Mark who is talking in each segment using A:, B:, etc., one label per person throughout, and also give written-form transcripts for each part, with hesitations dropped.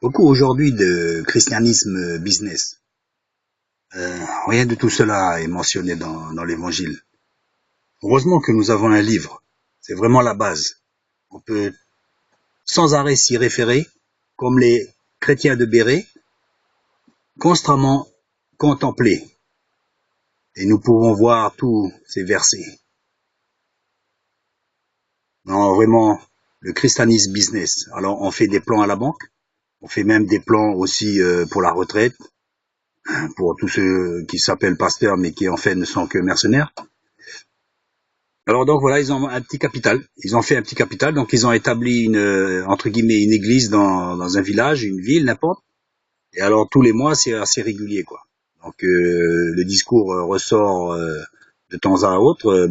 A: Beaucoup aujourd'hui de christianisme business. Rien de tout cela est mentionné dans l'évangile. Heureusement que nous avons un livre. C'est vraiment la base. On peut sans arrêt s'y référer, comme les chrétiens de Béret, constamment contempler. Et nous pouvons voir tous ces versets. Non, vraiment, le christianisme business. Alors, on fait des plans à la banque. On fait même des plans aussi pour la retraite, pour tous ceux qui s'appellent pasteurs, mais qui en fait ne sont que mercenaires. Alors donc voilà, ils ont un petit capital. Ils ont fait un petit capital, donc ils ont établi entre guillemets une église dans un village, une ville, n'importe. Et alors tous les mois, c'est assez régulier, quoi. Donc le discours ressort de temps à autre,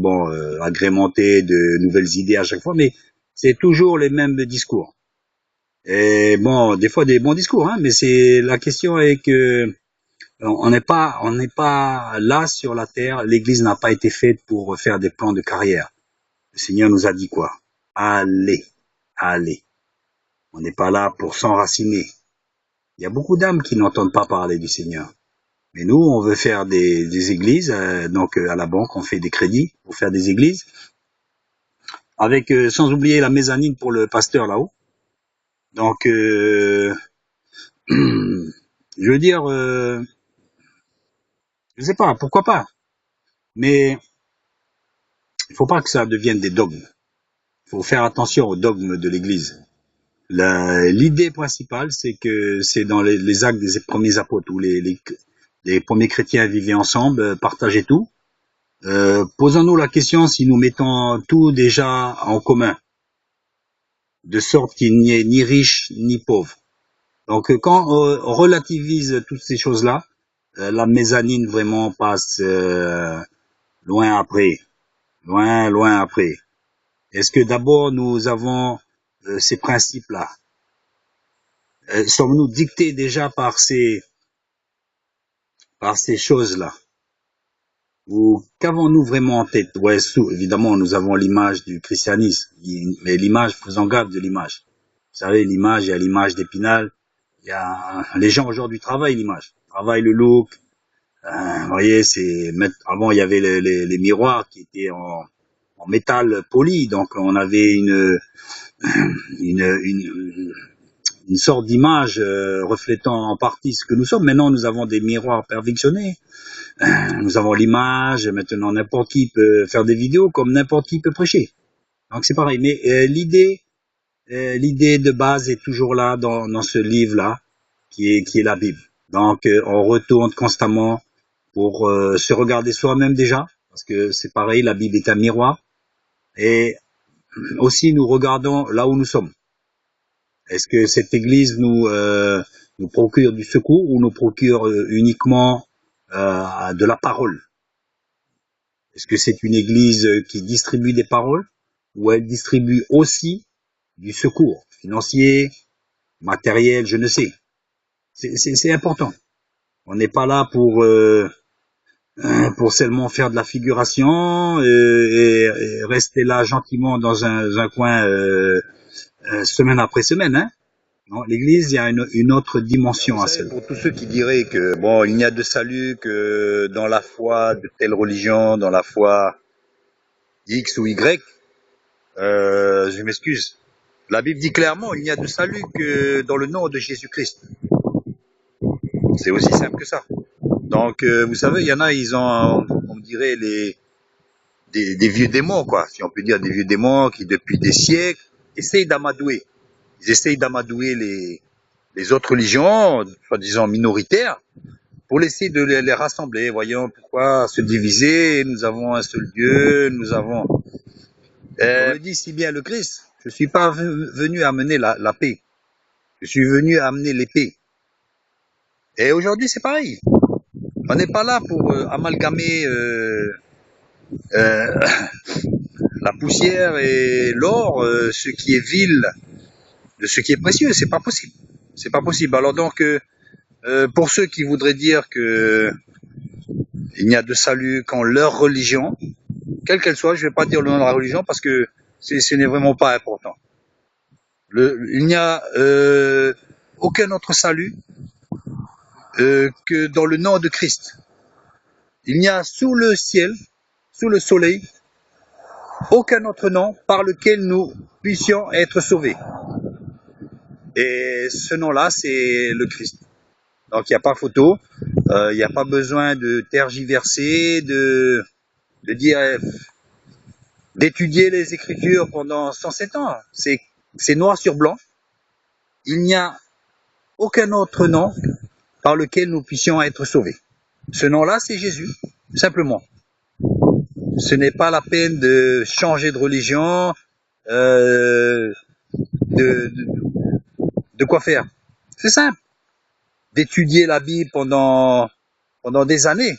A: agrémenté de nouvelles idées à chaque fois, mais c'est toujours les mêmes discours. Et bon, des fois des bons discours, hein, mais c'est la question est que on n'est pas là sur la terre. L'Église n'a pas été faite pour faire des plans de carrière. Le Seigneur nous a dit quoi? Allez, allez. On n'est pas là pour s'enraciner. Il y a beaucoup d'âmes qui n'entendent pas parler du Seigneur. Mais nous, on veut faire des églises. Donc à la banque, on fait des crédits pour faire des églises. Avec sans oublier la mezzanine pour le pasteur là-haut. Donc, je veux dire, je sais pas, pourquoi pas. Mais il faut pas que ça devienne des dogmes. Il faut faire attention aux dogmes de l'Église. L'idée principale, c'est que c'est dans les actes des premiers apôtres où les premiers chrétiens vivaient ensemble, partageaient tout. Posons-nous la question si nous mettons tout déjà en commun, de sorte qu'il n'y ait ni riche ni pauvre. Donc quand on relativise toutes ces choses-là, la mezzanine vraiment passe loin après, loin après. Est-ce que d'abord nous avons ces principes-là? Sommes-nous dictés déjà par ces choses-là? Ou qu'avons-nous vraiment en tête? Ouais, évidemment, nous avons l'image du christianisme, mais l'image, faisons gaffe de l'image. Vous savez, l'image, il y a l'image d'Épinal. Les gens aujourd'hui travaillent l'image, travaillent le look. Vous voyez, avant il y avait les miroirs qui étaient en métal poli, donc on avait une sorte d'image reflétant en partie ce que nous sommes. Maintenant, nous avons des miroirs perfectionnés. Nous avons l'image. Maintenant, n'importe qui peut faire des vidéos comme n'importe qui peut prêcher. Donc, c'est pareil. Mais l'idée de base est toujours là dans ce livre-là, qui est la Bible. Donc, on retourne constamment pour se regarder soi-même déjà, parce que c'est pareil, la Bible est un miroir. Et aussi, nous regardons là où nous sommes. Est-ce que cette église nous procure du secours ou nous procure uniquement de la parole? Est-ce que c'est une église qui distribue des paroles ou elle distribue aussi du secours financier, matériel, je ne sais. C'est important. On n'est pas là pour seulement faire de la figuration et rester là gentiment dans un coin semaine après semaine, hein. Non, l'Église, il y a une autre dimension à cela. Pour tous ceux qui diraient que bon, il n'y a de salut que dans la foi de telle religion, dans la foi X ou Y, je m'excuse. La Bible dit clairement, il n'y a de salut que dans le nom de Jésus-Christ. C'est aussi simple que ça. Donc, vous savez, il y en a, ils ont, on dirait, des vieux démons, quoi, si on peut dire, des vieux démons qui, depuis des siècles, essayent d'amadouer. Ils essayent d'amadouer les autres religions, soi-disant minoritaires, pour essayer de les rassembler. Voyons pourquoi se diviser. Nous avons un seul Dieu, nous avons... On le dit si bien le Christ, je suis pas venu amener la paix. Je suis venu amener l'épée. Et aujourd'hui, c'est pareil. On n'est pas là pour amalgamer la poussière et l'or, ce qui est vil de ce qui est précieux. C'est pas possible. C'est pas possible. Alors donc, pour ceux qui voudraient dire que il n'y a de salut qu'en leur religion, quelle qu'elle soit, je ne vais pas dire le nom de la religion parce que ce n'est vraiment pas important. Il n'y a aucun autre salut que dans le nom de Christ. Il n'y a sous le ciel, sous le soleil, aucun autre nom par lequel nous puissions être sauvés. Et ce nom-là, c'est le Christ. Donc il n'y a pas photo, il n'y a pas besoin de tergiverser, de dire, d'étudier les Écritures pendant 107 ans. C'est noir sur blanc. Il n'y a aucun autre nom par lequel nous puissions être sauvés. Ce nom-là, c'est Jésus, simplement. Ce n'est pas la peine de changer de religion, de quoi faire. C'est simple. D'étudier la Bible pendant des années,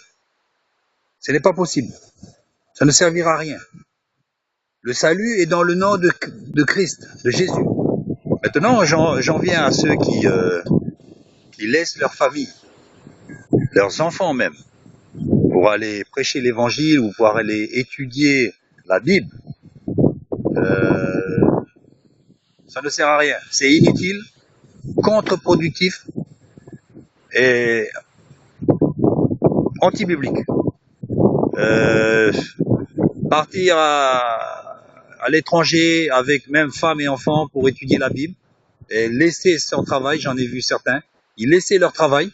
A: ce n'est pas possible. Ça ne servira à rien. Le salut est dans le nom de Christ, de Jésus. Maintenant, j'en viens à ceux qui laissent leur famille, leurs enfants même, pour aller prêcher l'évangile ou pour aller étudier la Bible. Ça ne sert à rien. C'est inutile, contre-productif et anti-biblique. Partir à l'étranger avec même femmes et enfants pour étudier la Bible et laisser son travail, j'en ai vu certains, ils laissaient leur travail,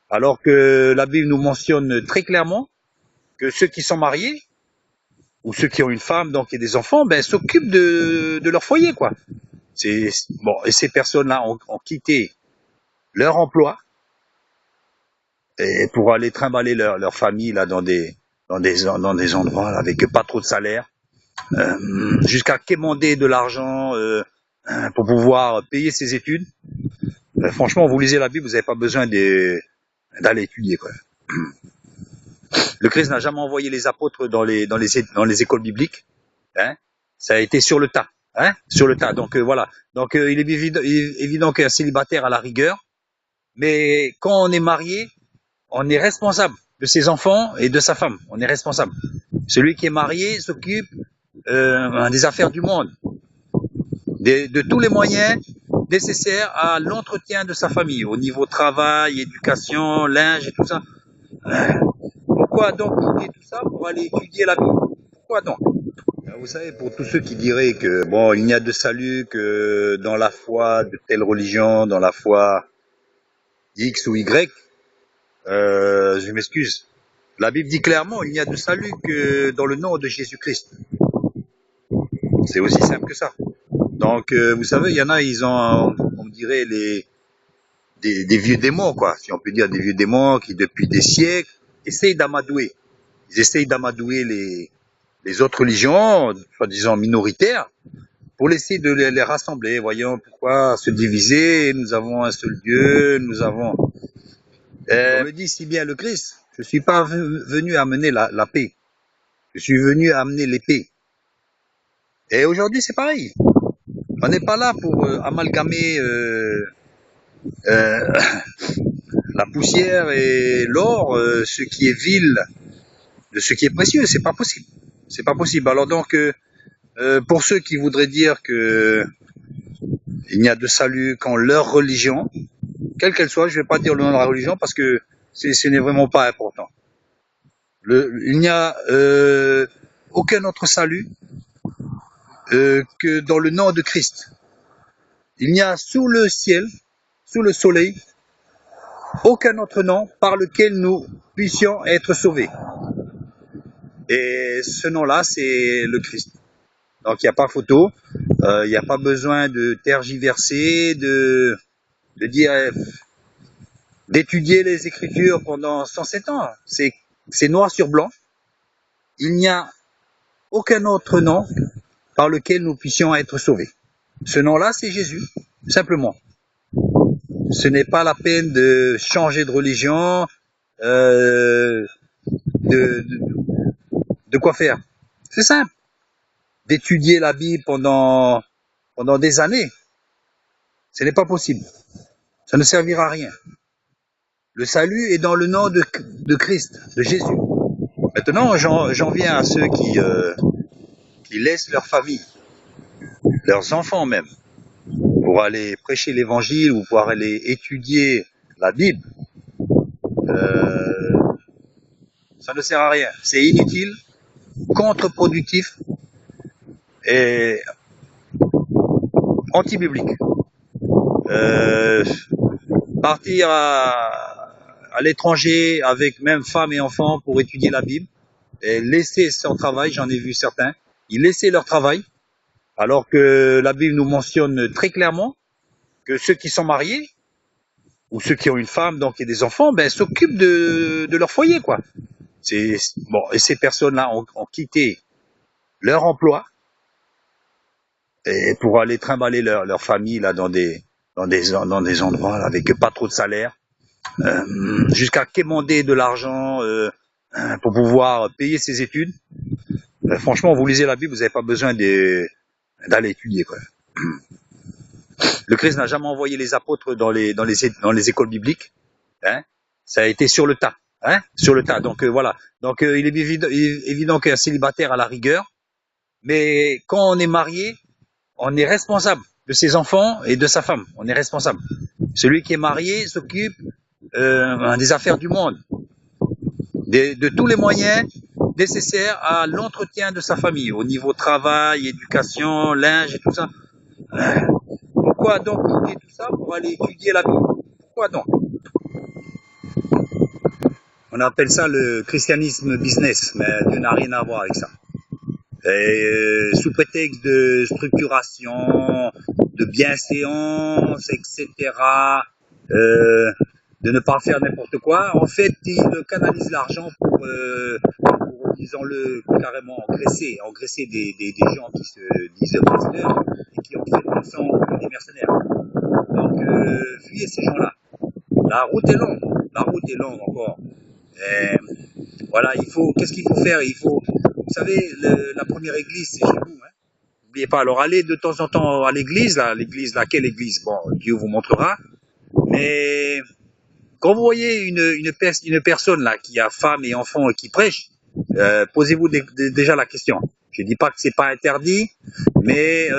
A: alors que la Bible nous mentionne très clairement que ceux qui sont mariés ou ceux qui ont une femme donc et des enfants, ben s'occupent de leur foyer, quoi. C'est bon, et ces personnes-là ont quitté leur emploi et pour aller trimballer leur famille là dans des endroits là, avec pas trop de salaire, jusqu'à quémander de l'argent pour pouvoir payer ses études. Franchement, vous lisez la Bible, vous n'avez pas besoin d'aller étudier, quoi. Le Christ n'a jamais envoyé les apôtres dans les écoles bibliques, hein. Ça a été sur le tas, hein, sur le tas. Donc voilà. Donc il est évident qu'un célibataire a la rigueur, mais quand on est marié, on est responsable de ses enfants et de sa femme. On est responsable. Celui qui est marié s'occupe des affaires du monde, de tous les moyens nécessaires à l'entretien de sa famille, au niveau travail, éducation, linge et tout ça. Pourquoi donc quitter tout ça pour aller étudier la Bible? Pourquoi donc? Vous savez, pour tous ceux qui diraient que bon, il n'y a de salut que dans la foi de telle religion, dans la foi X ou Y, je m'excuse. La Bible dit clairement, il n'y a de salut que dans le nom de Jésus-Christ. C'est aussi simple que ça. Donc, vous savez, il y en a, ils ont, on dirait, des vieux démons, quoi, si on peut dire, des vieux démons qui, depuis des siècles, essayent d'amadouer. Ils essayent d'amadouer les autres religions, soi-disant minoritaires, pour essayer de les rassembler. Voyons pourquoi se diviser, nous avons un seul Dieu, nous avons... on le dit si bien le Christ, je ne suis pas venu amener la paix, je suis venu amener l'épée. Et aujourd'hui, c'est pareil. On n'est pas là pour amalgamer la poussière et l'or, ce qui est vil de ce qui est précieux. C'est pas possible. C'est pas possible. Alors donc, pour ceux qui voudraient dire que il n'y a de salut qu'en leur religion, quelle qu'elle soit, je ne vais pas dire le nom de la religion parce que ce n'est vraiment pas important. Il n'y a aucun autre salut que dans le nom de Christ. Il n'y a sous le ciel, sous le soleil, aucun autre nom par lequel nous puissions être sauvés. Et ce nom-là, c'est le Christ. Donc il n'y a pas photo, il n'y a pas besoin de tergiverser, de dire, d'étudier les Écritures pendant 107 ans. C'est noir sur blanc. Il n'y a aucun autre nom par lequel nous puissions être sauvés. Ce nom-là, c'est Jésus, simplement. Ce n'est pas la peine de changer de religion, de quoi faire. C'est simple. D'étudier la Bible pendant des années, ce n'est pas possible. Ça ne servira à rien. Le salut est dans le nom de Christ, de Jésus. Maintenant, j'en viens à ceux qui laissent leur famille, leurs enfants même, pour aller prêcher l'évangile ou pour aller étudier la Bible, ça ne sert à rien. C'est inutile, contre-productif et anti-biblique. Partir à l'étranger avec même femmes et enfants pour étudier la Bible et laisser son travail, j'en ai vu certains, ils laissaient leur travail, alors que la Bible nous mentionne très clairement que ceux qui sont mariés ou ceux qui ont une femme donc et des enfants, ben s'occupent de leur foyer, quoi. C'est bon, et ces personnes-là ont quitté leur emploi et pour aller trimballer leur famille là dans des endroits là, avec pas trop de salaire, jusqu'à quémander de l'argent pour pouvoir payer ses études. Franchement, vous lisez la Bible, vous n'avez pas besoin d'aller étudier, quoi. Le Christ n'a jamais envoyé les apôtres dans les écoles bibliques, hein. Ça a été sur le tas, hein, sur le tas. Donc voilà. Donc il est évident qu'un célibataire a la rigueur, mais quand on est marié, on est responsable de ses enfants et de sa femme. On est responsable. Celui qui est marié s'occupe des affaires du monde, de tous les moyens nécessaires à l'entretien de sa famille, au niveau travail, éducation, linge et tout ça. Pourquoi donc quitter tout ça pour aller étudier la Bible? Pourquoi donc? On appelle ça le christianisme business, mais Dieu n'a rien à voir avec ça. Et, sous prétexte de structuration, de bienséance, etc., de ne pas faire n'importe quoi, en fait, ils canalisent l'argent pour disons-le carrément, engraisser des gens qui se disent pasteurs et qui en fait sont des mercenaires. Donc, fuyez ces gens-là. La route est longue encore. Et, voilà, qu'est-ce qu'il faut faire? Vous savez, la première église, c'est chez vous, hein. N'oubliez pas, alors allez de temps en temps à l'église, quelle église? Bon, Dieu vous montrera. Mais quand vous voyez une personne là qui a femme et enfants et qui prêche, posez-vous déjà la question. Je dis pas que c'est pas interdit, mais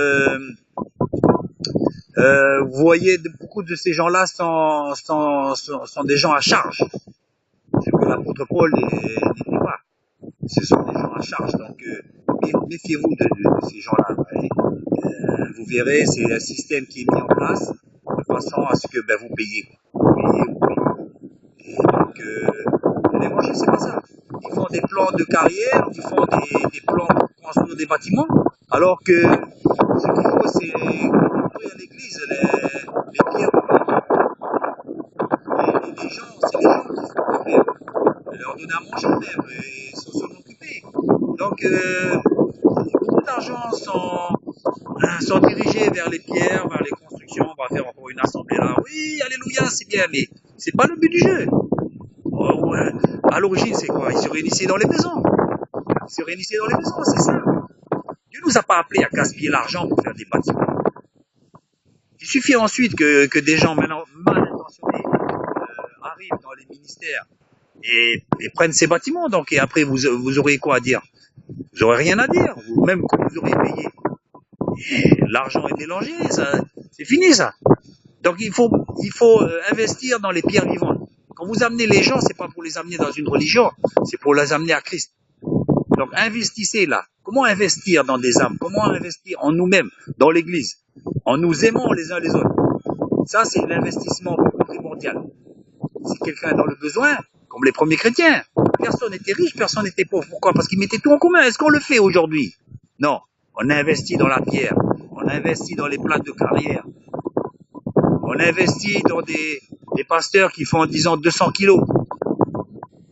A: vous voyez beaucoup de ces gens-là sont des gens à charge. Ce que l'apôtre Paul n'était pas. Ce sont des gens à charge, donc méfiez-vous de ces gens-là. Vous verrez, c'est un système qui est mis en place de façon à ce que vous payez. Vous payez. Et donc, l'évangile, c'est pas ça. Ils font des plans de carrière, ils font des plans pour construire des bâtiments, alors que ce qu'il faut, c'est construire l'église, les pierres. Les gens, c'est les gens qu'il faut faire. Leur donner à manger même, et s'en occuper. Donc, beaucoup d'argent sont dirigés vers les pierres, vers les constructions. On va faire encore une assemblée là. Oui, alléluia, c'est bien, mais c'est pas le but du jeu. Oh, ouais. À l'origine, c'est quoi? Ils se réunissaient dans les maisons. C'est ça. Dieu nous a pas appelés à gaspiller l'argent pour faire des bâtiments. Il suffit ensuite que des gens mal intentionnés arrivent dans les ministères et prennent ces bâtiments. Donc, et après, vous aurez quoi à dire? Vous aurez rien à dire. Même quand vous aurez payé. Et l'argent est mélangé, ça, c'est fini ça. Donc, il faut investir dans les pierres vivantes. Quand vous amenez les gens, c'est pas pour les amener dans une religion, c'est pour les amener à Christ. Donc, investissez là. Comment investir dans des âmes? Comment investir en nous-mêmes, dans l'église, en nous aimant les uns les autres? Ça, c'est l'investissement primordial. Si quelqu'un est dans le besoin, comme les premiers chrétiens, personne n'était riche, personne n'était pauvre. Pourquoi? Parce qu'ils mettaient tout en commun. Est-ce qu'on le fait aujourd'hui? Non. On investit dans la pierre. On investit dans les plaques de carrière. On investit dans des pasteurs qui font, disons, 200 kilos.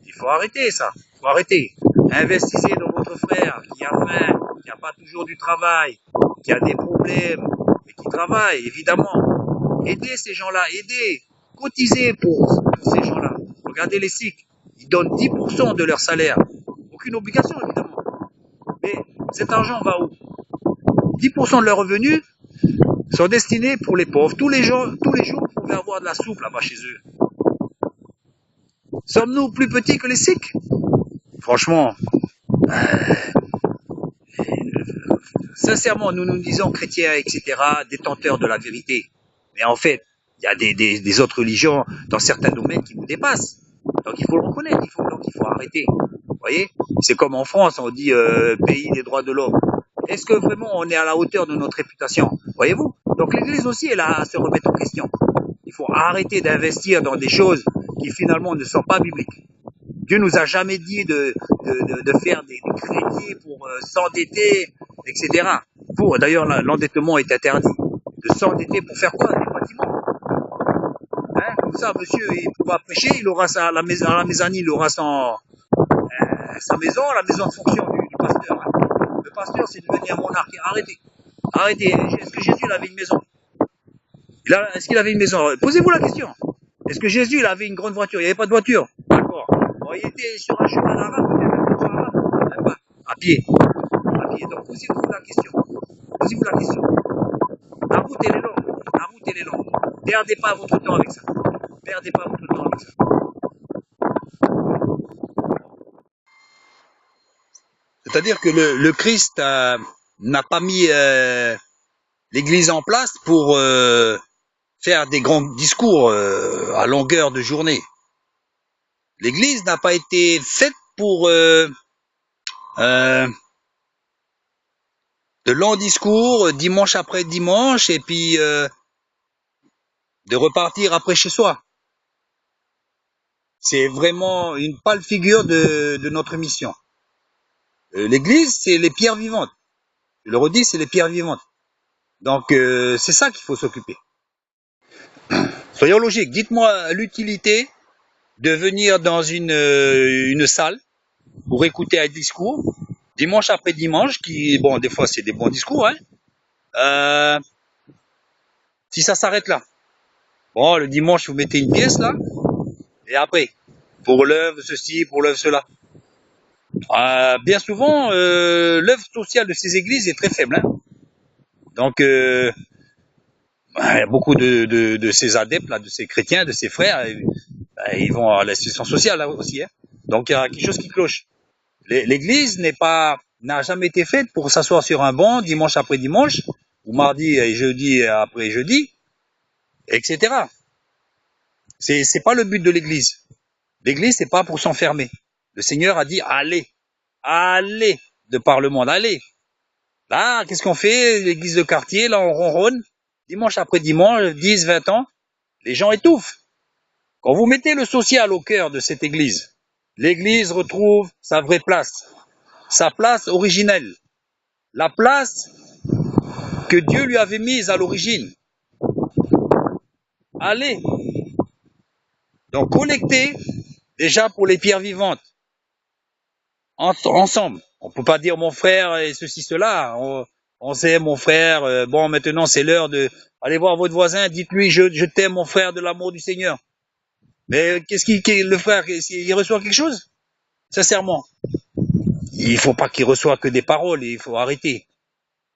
A: Il faut arrêter ça. Il faut arrêter. Investissez dans votre frère qui a faim, qui n'a pas toujours du travail, qui a des problèmes, et qui travaille, évidemment. Aidez ces gens-là, aidez. Cotisez pour ces gens-là. Regardez les Sikhs. Ils donnent 10% de leur salaire. Aucune obligation, évidemment. Mais cet argent va où? 10% de leurs revenus sont destinés pour les pauvres. Tous les jours, vous pouvez avoir de la soupe là-bas chez eux. Sommes-nous plus petits que les Sikhs? Franchement, sincèrement, nous nous disons chrétiens, etc., détenteurs de la vérité. Mais en fait, il y a des autres religions dans certains domaines qui nous dépassent. Donc il faut le reconnaître, donc il faut arrêter. Vous voyez? C'est comme en France, on dit pays des droits de l'homme. Est-ce que vraiment on est à la hauteur de notre réputation? Voyez-vous? Donc l'Église aussi est là à se remettre en question. Il faut arrêter d'investir dans des choses qui finalement ne sont pas bibliques. Dieu nous a jamais dit de faire des crédits pour s'endetter, etc. D'ailleurs, l'endettement est interdit. De s'endetter pour faire quoi? Des bâtiments. Hein? Comme ça, monsieur, il pourra prêcher, il aura à la mezzanine, il aura sa maison, la maison de fonction du pasteur. Hein? Le pasteur, c'est devenir monarque. Arrêtez. Arrêtez. Est-ce que Jésus avait une maison? Est-ce qu'il avait une maison? Posez-vous la question. Est-ce que Jésus il avait une grande voiture? Il n'y avait pas de voiture. D'accord. Bon, il était sur un chemin d'arabe, peut-être même pas. À pied. À pied. Donc posez-vous la question. Posez-vous la question. La route elle est longue. La route elle est longue. Perdez pas votre temps avec ça. Perdez pas votre temps avec ça. C'est-à-dire que le Christ n'a pas mis l'Église en place pour faire des grands discours à longueur de journée. L'Église n'a pas été faite pour de longs discours dimanche après dimanche et puis de repartir après chez soi. C'est vraiment une pâle figure de notre mission. L'Église, c'est les pierres vivantes. Je le redis, c'est les pierres vivantes. Donc c'est ça qu'il faut s'occuper. Soyons logiques. Dites-moi l'utilité de venir dans une salle pour écouter un discours dimanche après dimanche, qui, bon, des fois c'est des bons discours, hein. Si ça s'arrête là. Bon, le dimanche vous mettez une pièce là, et après, pour l'œuvre ceci, pour l'œuvre cela. Bien souvent, l'œuvre sociale de ces églises est très faible, hein. Donc, il y a beaucoup de ces adeptes là, de ces chrétiens, de ces frères, ils vont à l'institution sociale là aussi, hein. Donc il y a quelque chose qui cloche. L'église n'a jamais été faite pour s'asseoir sur un banc dimanche après dimanche, ou mardi et jeudi après jeudi, etc. C'est pas le but de l'église. L'église, c'est pas pour s'enfermer. Le Seigneur a dit, allez de par le monde, allez. Là, qu'est-ce qu'on fait? L'église de quartier, là, on ronronne. Dimanche après dimanche, 10, 20 ans, les gens étouffent. Quand vous mettez le social au cœur de cette église, l'église retrouve sa vraie place, sa place originelle, la place que Dieu lui avait mise à l'origine. Allez. Donc, collectez déjà pour les pierres vivantes. Ensemble. On peut pas dire mon frère et ceci, cela. On sait mon frère, bon maintenant c'est l'heure de aller voir votre voisin, dites-lui je t'aime mon frère de l'amour du Seigneur. Mais le frère, il reçoit quelque chose? Sincèrement. Il faut pas qu'il reçoive que des paroles, il faut arrêter.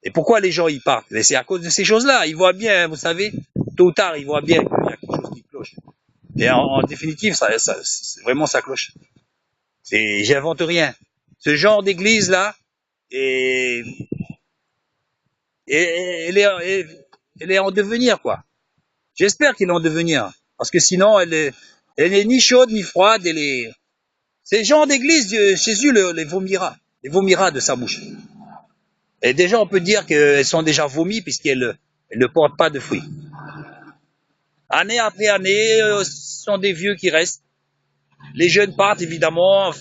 A: Et pourquoi les gens y partent? C'est à cause de ces choses-là. Ils voient bien, vous savez, tôt ou tard, ils voient bien qu'il y a quelque chose qui cloche. Et en définitive, vraiment ça cloche. J'invente rien. Ce genre d'église là, elle est en devenir quoi. J'espère qu'elle est en devenir, parce que sinon elle est ni chaude ni froide. Ces genres d'église, Jésus les vomira de sa bouche. Et déjà on peut dire qu'elles sont déjà vomies puisqu'elles ne portent pas de fruits. Année après année, ce sont des vieux qui restent. Les jeunes partent évidemment.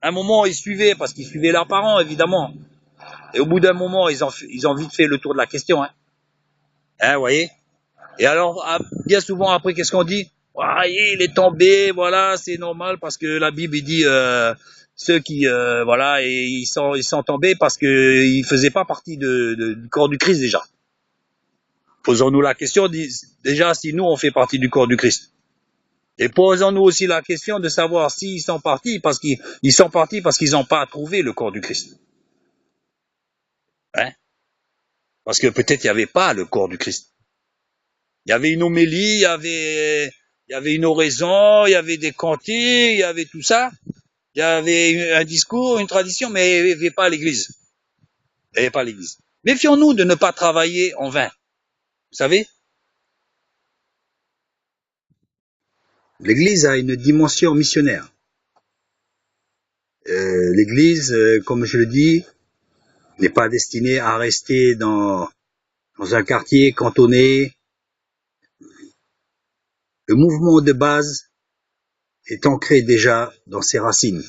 A: À un moment, ils suivaient, parce qu'ils suivaient leurs parents, évidemment. Et au bout d'un moment, ils ont vite fait le tour de la question, hein. Hein, vous voyez? Et alors, bien souvent, après, qu'est-ce qu'on dit? Ah, il est tombé, voilà, c'est normal, parce que la Bible dit, ceux qui, voilà, et ils sont tombés parce qu'ils faisaient pas partie du corps du Christ, déjà. Posons-nous la question, déjà, si nous, on fait partie du corps du Christ. Et posons-nous aussi la question de savoir s'ils sont partis parce qu'ils n'ont pas trouvé le corps du Christ. Hein? Parce que peut-être il n'y avait pas le corps du Christ. Il y avait une homélie, il y avait une oraison, il y avait des cantiques, il y avait tout ça. Il y avait un discours, une tradition, mais il n'y avait pas l'église. et pas l'Église. Méfions-nous de ne pas travailler en vain. Vous savez, l'Église a une dimension missionnaire. L'Église, comme je le dis, n'est pas destinée à rester dans un quartier cantonné. Le mouvement de base est ancré déjà dans ses racines.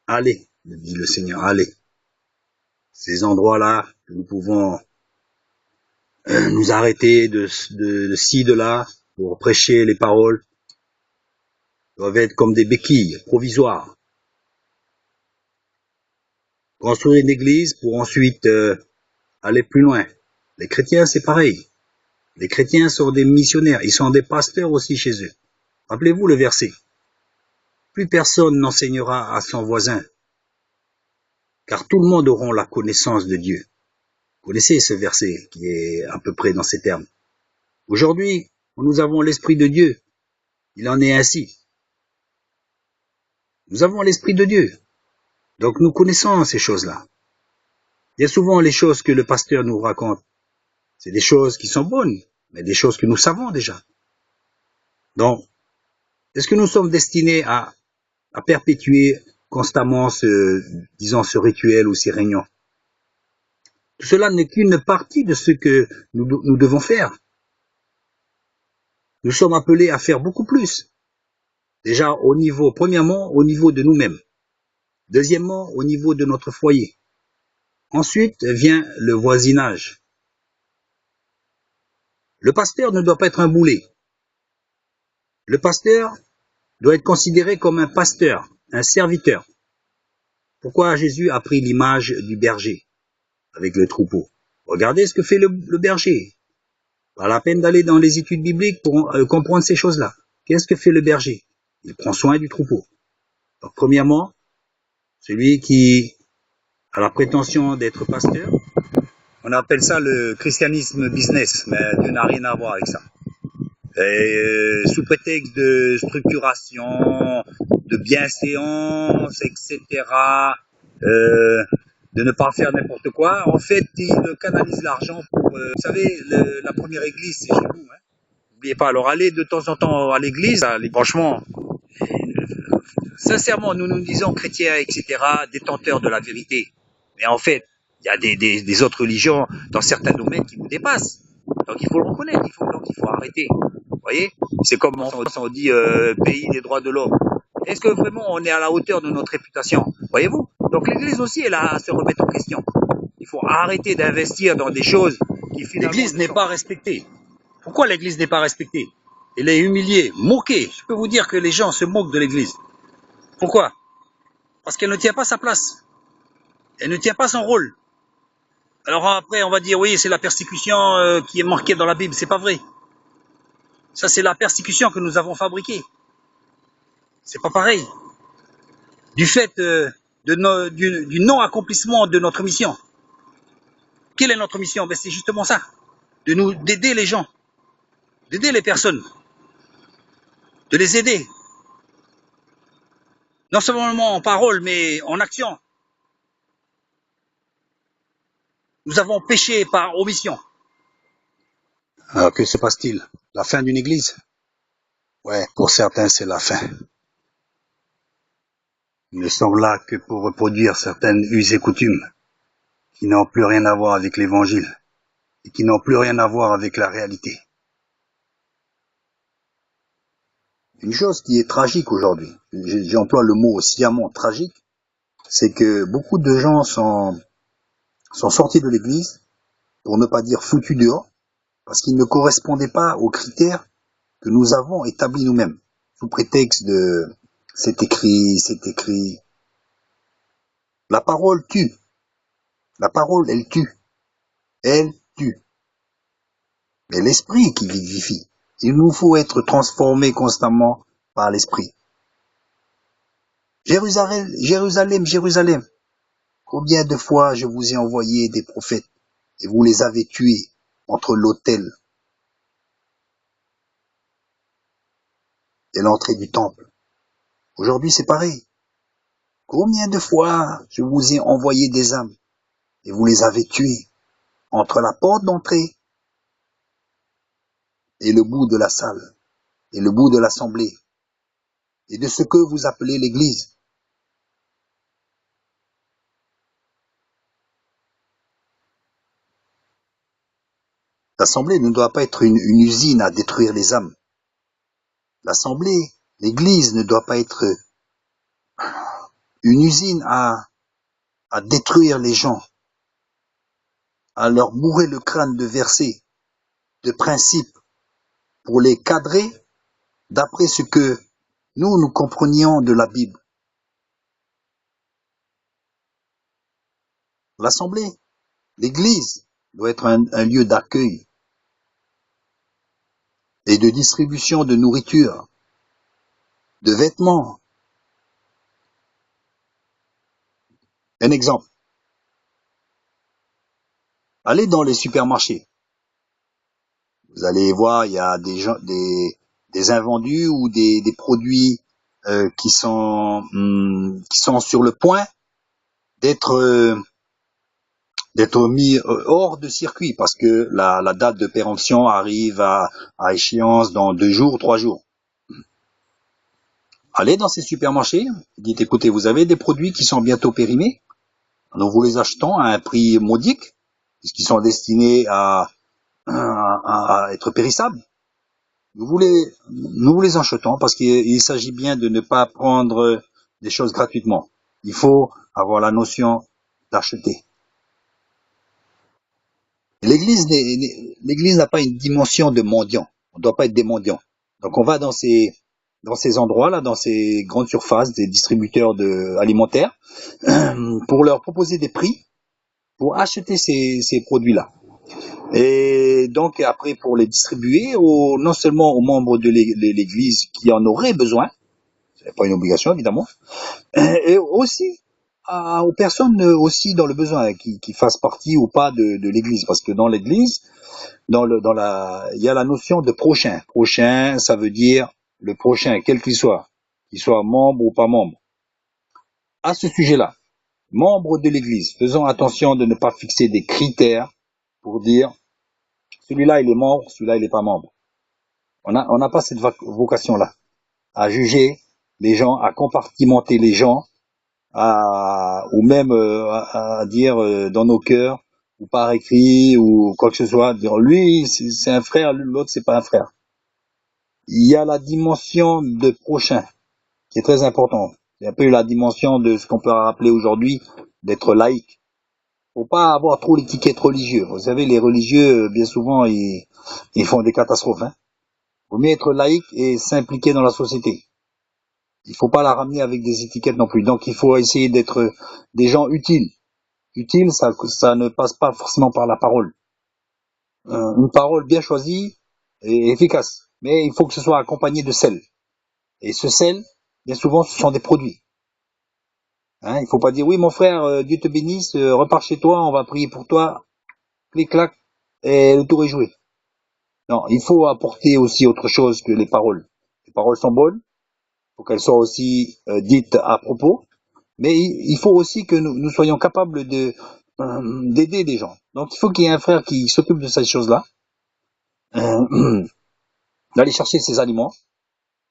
A: Allez, dit le Seigneur, allez. Ces endroits-là, nous pouvons nous arrêter de ci, de là, pour prêcher les paroles, doivent être comme des béquilles provisoires. Construire une église pour ensuite aller plus loin. Les chrétiens, c'est pareil. Les chrétiens sont des missionnaires, ils sont des pasteurs aussi chez eux. Rappelez-vous le verset. Plus personne n'enseignera à son voisin, car tout le monde aura la connaissance de Dieu. Vous connaissez ce verset qui est à peu près dans ces termes. Aujourd'hui, nous avons l'Esprit de Dieu. Il en est ainsi. Nous avons l'Esprit de Dieu. Donc nous connaissons ces choses-là. Bien souvent, les choses que le pasteur nous raconte, c'est des choses qui sont bonnes, mais des choses que nous savons déjà. Donc, est-ce que nous sommes destinés à perpétuer constamment ce rituel ou ces réunions? Tout cela n'est qu'une partie de ce que nous devons faire. Nous sommes appelés à faire beaucoup plus. Déjà, premièrement, au niveau de nous-mêmes. Deuxièmement, au niveau de notre foyer. Ensuite vient le voisinage. Le pasteur ne doit pas être un boulet. Le pasteur doit être considéré comme un pasteur, un serviteur. Pourquoi Jésus a pris l'image du berger avec le troupeau? Regardez ce que fait le berger. Pas la peine d'aller dans les études bibliques pour comprendre ces choses-là. Qu'est-ce que fait le berger? Il prend soin du troupeau. Donc, premièrement, celui qui a la prétention d'être pasteur, on appelle ça le christianisme business, mais Dieu n'a rien à voir avec ça. Et, sous prétexte de structuration, de bienséance, etc., de ne pas faire n'importe quoi, en fait, il canalise l'argent pour... vous savez, la première église, c'est chez vous. Hein. N'oubliez pas, alors allez de temps en temps à l'église, franchement, sincèrement, nous disons chrétiens, etc., détenteurs de la vérité. Mais en fait, il y a des autres religions dans certains domaines qui vous dépassent. Donc il faut le reconnaître, il faut arrêter. Vous voyez, c'est comme on dit pays des droits de l'homme. Est-ce que vraiment on est à la hauteur de notre réputation? Voyez-vous? Donc l'Église aussi est là à se remettre en question. Il faut arrêter d'investir dans des choses qui finalement... L'Église n'est pas respectée. Pourquoi l'Église n'est pas respectée? Elle est humiliée, moquée. Je peux vous dire que les gens se moquent de l'Église. Pourquoi? Parce qu'elle ne tient pas sa place. Elle ne tient pas son rôle. Alors après, on va dire, oui, c'est la persécution qui est marquée dans la Bible. C'est pas vrai. Ça, c'est la persécution que nous avons fabriquée. C'est pas pareil. Du fait du non-accomplissement de notre mission. Quelle est notre mission? Ben, c'est justement ça. D'aider les gens. D'aider les personnes. De les aider. Non seulement en parole, mais en action. Nous avons péché par omission. Alors que se passe-t-il? La fin d'une église? Ouais, pour certains, c'est la fin. Ils ne sont là que pour reproduire certaines us et coutumes qui n'ont plus rien à voir avec l'évangile et qui n'ont plus rien à voir avec la réalité. Une chose qui est tragique aujourd'hui, j'emploie le mot sciemment tragique, c'est que beaucoup de gens sont sortis de l'église, pour ne pas dire foutus dehors, parce qu'ils ne correspondaient pas aux critères que nous avons établis nous-mêmes, sous prétexte de c'est écrit, c'est écrit. La parole tue. La parole, elle tue. Elle tue. Mais l'esprit qui vivifie. Il nous faut être transformés constamment par l'esprit. Jérusalem, Jérusalem, Jérusalem. Combien de fois je vous ai envoyé des prophètes et vous les avez tués entre l'autel et l'entrée du temple. Aujourd'hui, c'est pareil. Combien de fois je vous ai envoyé des âmes et vous les avez tués entre la porte d'entrée et le bout de la salle, et le bout de l'assemblée, et de ce que vous appelez l'Église. L'assemblée ne doit pas être une usine à détruire les âmes. L'assemblée, l'Église ne doit pas être une usine à détruire les gens, à leur bourrer le crâne de versets, de principes, pour les cadrer d'après ce que nous comprenions de la Bible. L'assemblée, l'Église, doit être un lieu d'accueil et de distribution de nourriture, de vêtements. Un exemple. Allez dans les supermarchés. Vous allez voir, il y a des invendus ou des produits qui sont sur le point d'être mis hors de circuit parce que la date de péremption arrive à échéance dans 2 jours, 3 jours. Allez dans ces supermarchés, dites écoutez, vous avez des produits qui sont bientôt périmés, nous vous les achetons à un prix modique, puisqu'ils sont destinés à être périssables. Nous vous les achetons parce qu'il s'agit bien de ne pas prendre des choses gratuitement. Il faut avoir la notion d'acheter. L'église n'a pas une dimension de mendiant. On ne doit pas être des mendiants. Donc on va dans ces endroits-là, dans ces grandes surfaces, des distributeurs alimentaires, pour leur proposer des prix pour acheter ces produits-là. Et donc après pour les distribuer non seulement aux membres de l'église qui en auraient besoin, c'est pas une obligation évidemment, et aussi aux personnes aussi dans le besoin qui fassent partie ou pas de l'église, parce que dans l'église, il y a la notion de prochain. Prochain, ça veut dire le prochain, quel qu'il soit membre ou pas membre. À ce sujet-là, membre de l'église, faisons attention de ne pas fixer des critères pour dire celui-là il est membre, celui-là il est pas membre. On n'a pas cette vocation-là à juger les gens, à compartimenter les gens, ou même à dire dans nos cœurs ou par écrit ou quoi que ce soit, dire lui c'est un frère, l'autre c'est pas un frère. Il y a la dimension de prochain qui est très importante. Il y a un peu la dimension de ce qu'on peut appeler aujourd'hui d'être laïque. Faut pas avoir trop l'étiquette religieuse. Vous savez, les religieux, bien souvent, ils font des catastrophes. Faut mieux être laïque et s'impliquer dans la société. Il faut pas la ramener avec des étiquettes non plus. Donc, il faut essayer d'être des gens utiles. Utiles, ça ne passe pas forcément par la parole. Une parole bien choisie et efficace. Mais il faut que ce soit accompagné de sel. Et ce sel, bien souvent, ce sont des produits. Il faut pas dire, oui, mon frère, Dieu te bénisse, repars chez toi, on va prier pour toi, clic-clac, et le tour est joué. Non, il faut apporter aussi autre chose que les paroles. Les paroles sont bonnes, il faut qu'elles soient aussi dites à propos, mais il faut aussi que nous soyons capables d'aider des gens. Donc il faut qu'il y ait un frère qui s'occupe de ces choses-là, d'aller chercher ses aliments,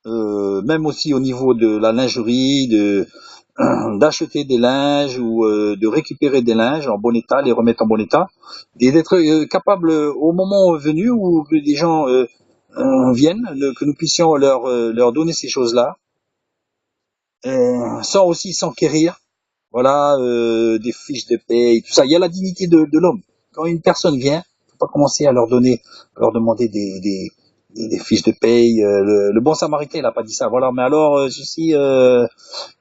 A: même aussi au niveau de la lingerie, d'acheter des linges ou de récupérer des linges en bon état, les remettre en bon état, et d'être capable au moment venu où les gens viennent, que nous puissions leur donner ces choses-là, sans aussi s'enquérir, voilà, des fiches de paye, tout ça. Il y a la dignité de l'homme. Quand une personne vient, faut pas commencer à leur demander des fiches de paye. Le bon samaritain, il a pas dit ça. Voilà, mais alors ceci,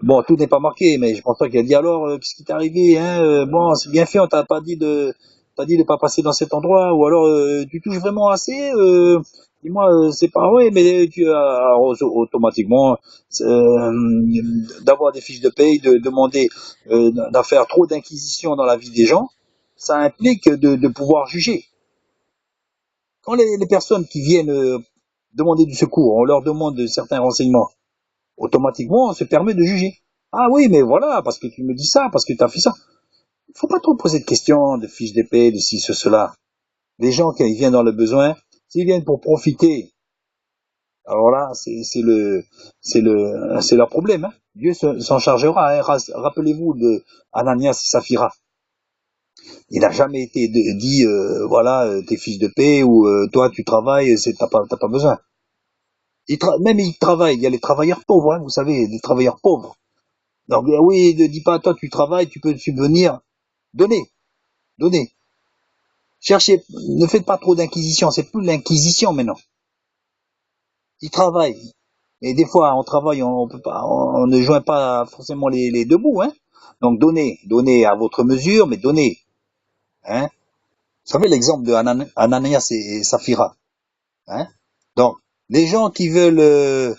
A: bon, tout n'est pas marqué, mais je pense pas qu'il a dit alors qu'est-ce qui t'est arrivé, bon, c'est bien fait, on t'as dit de pas passer dans cet endroit, ou alors tu touches vraiment assez. Dis-moi, c'est pas vrai, mais tu as automatiquement d'avoir des fiches de paye, de demander d'en faire trop d'inquisition dans la vie des gens, ça implique de pouvoir juger. Quand les personnes qui viennent demander du secours, on leur demande certains renseignements, automatiquement on se permet de juger. Ah oui, mais voilà, parce que tu me dis ça, parce que tu as fait ça. Il faut pas trop poser de questions, de fiches de paix, de ci, cela. Les gens, quand ils viennent dans le besoin, s'ils viennent pour profiter, alors là, c'est leur problème, hein. Dieu s'en chargera, hein. Rappelez-vous de Ananias et Saphira. Il n'a jamais été dit, voilà, t'es fils de paix ou toi tu travailles, t'as pas besoin. Même ils travaillent, il y a les travailleurs pauvres, hein, vous savez, des travailleurs pauvres. Donc oui, ne dis pas, toi tu travailles, tu peux subvenir. Donnez, donnez. Cherchez, ne faites pas trop d'inquisition, c'est plus l'inquisition maintenant. Ils travaillent. Et des fois, on travaille, on peut pas, on ne joint pas forcément les deux bouts, hein. Donc donnez à votre mesure, mais donnez, hein. Vous savez l'exemple de Ananias et Saphira, hein. Donc les gens qui veulent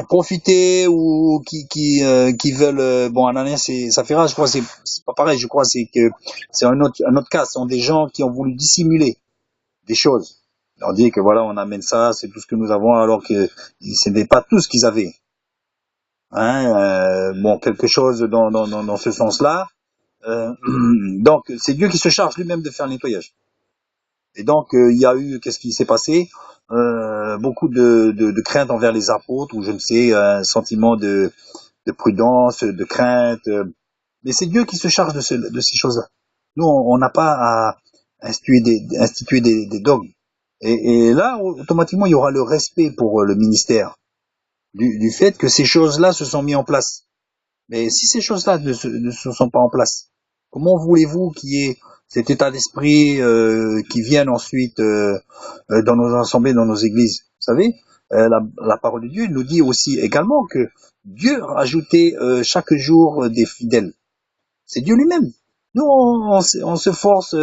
A: profiter ou qui veulent bon, Ananias et Saphira, je crois que c'est pas pareil, je crois c'est que c'est un autre cas, ce sont des gens qui ont voulu dissimuler des choses. On dit que voilà, on amène ça, c'est tout ce que nous avons, alors que ce n'est pas tout ce qu'ils avaient, hein. Bon, quelque chose dans ce sens-là. Donc c'est Dieu qui se charge lui-même de faire le nettoyage. Et donc il y a eu, qu'est-ce qui s'est passé? Beaucoup de crainte envers les apôtres, ou je ne sais, un sentiment de prudence, de crainte. Mais c'est Dieu qui se charge de ces choses-là. Nous, on n'a pas à instituer des dogmes. Et là, automatiquement, il y aura le respect pour le ministère du fait que ces choses-là se sont mises en place. Mais si ces choses-là ne se sont pas en place, comment voulez-vous qu'il y ait cet état d'esprit qui vienne ensuite dans nos assemblées, dans nos églises? Vous savez, la parole de Dieu nous dit aussi également que Dieu rajoutait chaque jour des fidèles. C'est Dieu lui-même. Nous, on se force,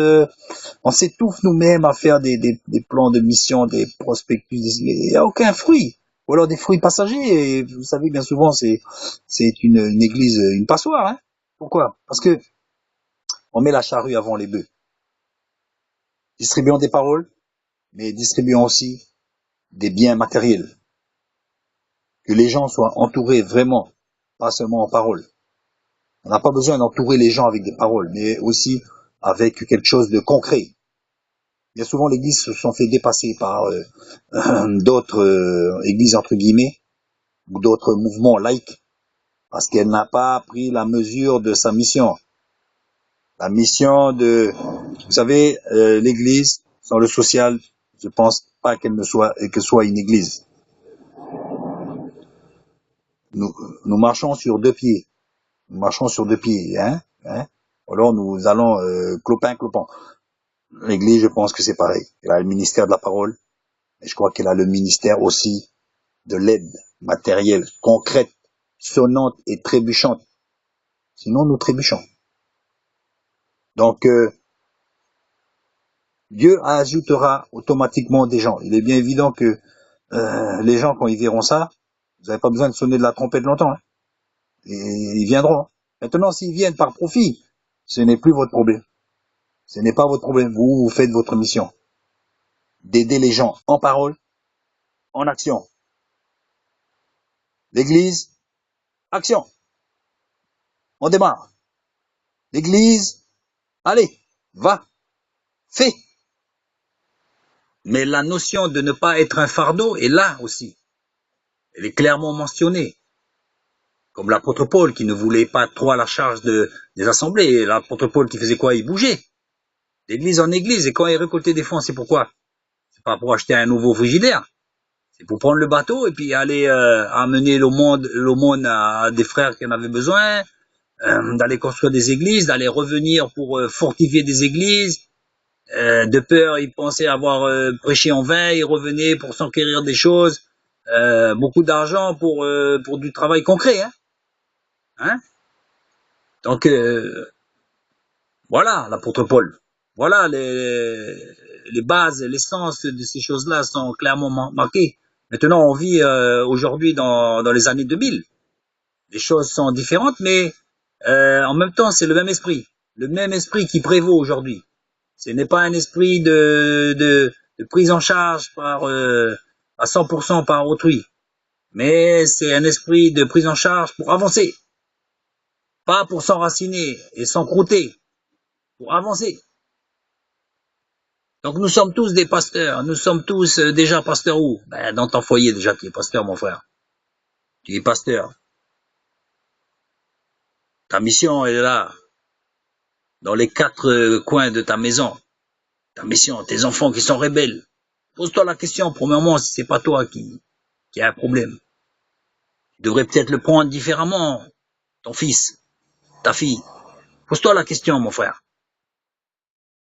A: on s'étouffe nous-mêmes à faire des plans de mission, des prospectus. Il n'y a aucun fruit. Ou alors des fruits passagers. Et vous savez, bien souvent, c'est une église, une passoire, hein. Pourquoi? Parce que on met la charrue avant les bœufs. Distribuons des paroles, mais distribuons aussi des biens matériels. Que les gens soient entourés vraiment, pas seulement en paroles. On n'a pas besoin d'entourer les gens avec des paroles, mais aussi avec quelque chose de concret. Bien souvent, l'Église se sont fait dépasser par d'autres églises, entre guillemets, ou d'autres mouvements laïcs, parce qu'elle n'a pas pris la mesure de sa mission. La mission de, vous savez, l'Église, sans le social, je pense pas qu'elle soit une Église. Nous marchons sur deux pieds. Nous marchons sur deux pieds, hein. Alors nous allons clopin. L'Église, je pense que c'est pareil. Elle a le ministère de la parole, et je crois qu'elle a le ministère aussi de l'aide matérielle, concrète, sonnante et trébuchante. Sinon, nous trébuchons. Donc, Dieu ajoutera automatiquement des gens. Il est bien évident que les gens, quand ils verront ça, vous n'avez pas besoin de sonner de la trompette longtemps, hein. Et ils viendront. Maintenant, s'ils viennent par profit, ce n'est plus votre problème. Ce n'est pas votre problème. Vous faites votre mission. D'aider les gens en parole, en action. L'église, action. On démarre. L'église, allez, va, fais. Mais la notion de ne pas être un fardeau est là aussi. Elle est clairement mentionnée. Comme l'apôtre Paul qui ne voulait pas trop à la charge des assemblées. L'apôtre Paul qui faisait quoi? Il bougeait. D'église en église. Et quand il récoltait des fonds, c'est pourquoi? C'est pas pour acheter un nouveau frigidaire. C'est pour prendre le bateau et puis aller amener l'aumône à des frères qui en avaient besoin, d'aller construire des églises, d'aller revenir pour fortifier des églises. De peur, il pensait avoir prêché en vain, il revenait pour s'enquérir des choses. Beaucoup d'argent pour du travail concret, hein. Donc voilà l'apôtre Paul. Voilà les bases, l'essence de ces choses-là sont clairement marquées. Maintenant, on vit aujourd'hui dans les années 2000. Les choses sont différentes, mais en même temps, c'est le même esprit. Le même esprit qui prévaut aujourd'hui. Ce n'est pas un esprit de prise en charge à 100% par autrui. Mais c'est un esprit de prise en charge pour avancer. Pas pour s'enraciner et s'encrouter
B: pour avancer. Donc nous sommes tous des pasteurs, nous sommes tous déjà pasteurs où? Ben, dans ton foyer déjà, tu es pasteur, mon frère. Tu es pasteur. Ta mission, elle est là, dans les quatre coins de ta maison. Ta mission, tes enfants qui sont rebelles. Pose-toi la question, premièrement, si c'est pas toi qui a un problème. Tu devrais peut-être le prendre différemment, ton fils, ta fille. Pose-toi la question, mon frère.